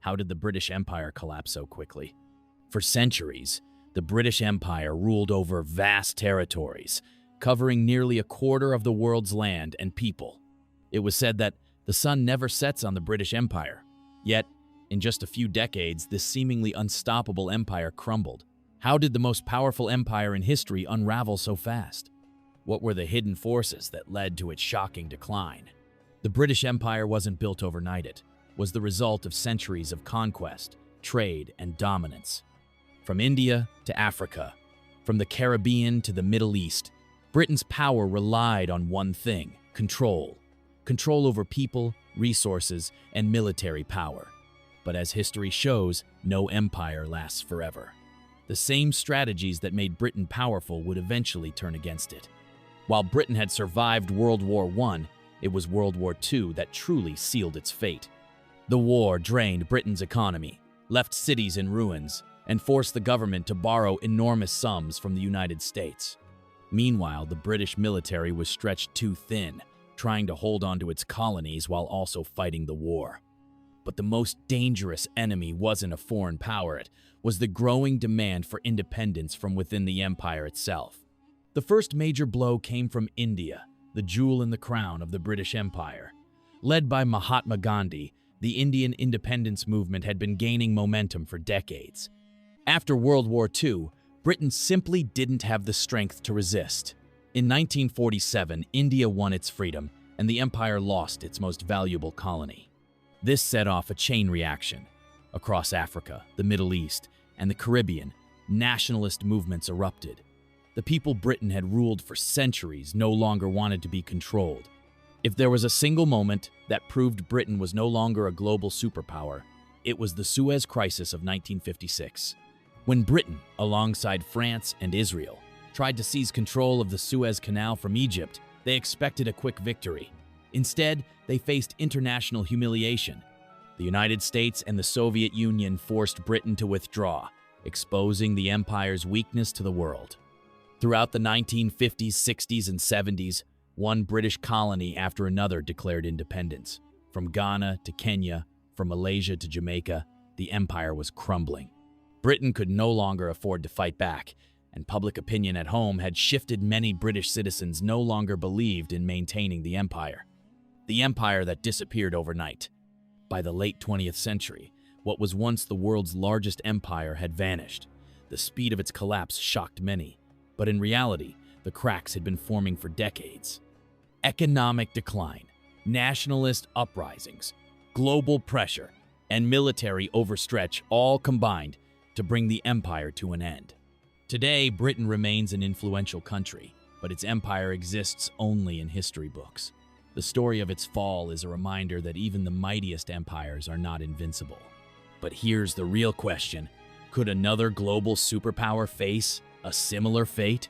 How did the British Empire collapse so quickly? For centuries, the British Empire ruled over vast territories, covering nearly a quarter of the world's land and people. It was said that the sun never sets on the British Empire. Yet, in just a few decades, this seemingly unstoppable empire crumbled. How did the most powerful empire in history unravel so fast? What were the hidden forces that led to its shocking decline? The British Empire wasn't built overnight. It was the result of centuries of conquest, trade, and dominance. From India to Africa, from the Caribbean to the Middle East, Britain's power relied on one thing: control. Control over people, resources, and military power. But as history shows, no empire lasts forever. The same strategies that made Britain powerful would eventually turn against it. While Britain had survived World War I, it was World War II that truly sealed its fate. The war drained Britain's economy, left cities in ruins, and forced the government to borrow enormous sums from the United States. Meanwhile, the British military was stretched too thin, trying to hold on to its colonies while also fighting the war. But the most dangerous enemy wasn't a foreign power, it was the growing demand for independence from within the empire itself. The first major blow came from India, the jewel in the crown of the British Empire. Led by Mahatma Gandhi, the Indian independence movement had been gaining momentum for decades. After World War II, Britain simply didn't have the strength to resist. In 1947, India won its freedom, and the empire lost its most valuable colony. This set off a chain reaction. Across Africa, the Middle East, and the Caribbean, nationalist movements erupted. The people Britain had ruled for centuries no longer wanted to be controlled. If there was a single moment that proved Britain was no longer a global superpower, it was the Suez Crisis of 1956. When Britain, alongside France and Israel, tried to seize control of the Suez Canal from Egypt, they expected a quick victory. Instead, they faced international humiliation. The United States and the Soviet Union forced Britain to withdraw, exposing the empire's weakness to the world. Throughout the 1950s, 60s, and 70s, one British colony after another declared independence. From Ghana to Kenya, from Malaysia to Jamaica, the empire was crumbling. Britain could no longer afford to fight back, and public opinion at home had shifted. Many British citizens no longer believed in maintaining the empire. The empire that disappeared overnight. By the late 20th century, what was once the world's largest empire had vanished. The speed of its collapse shocked many, but in reality, the cracks had been forming for decades. Economic decline, nationalist uprisings, global pressure, and military overstretch all combined to bring the empire to an end. Today, Britain remains an influential country, but its empire exists only in history books. The story of its fall is a reminder that even the mightiest empires are not invincible. But here's the real question: could another global superpower face a similar fate?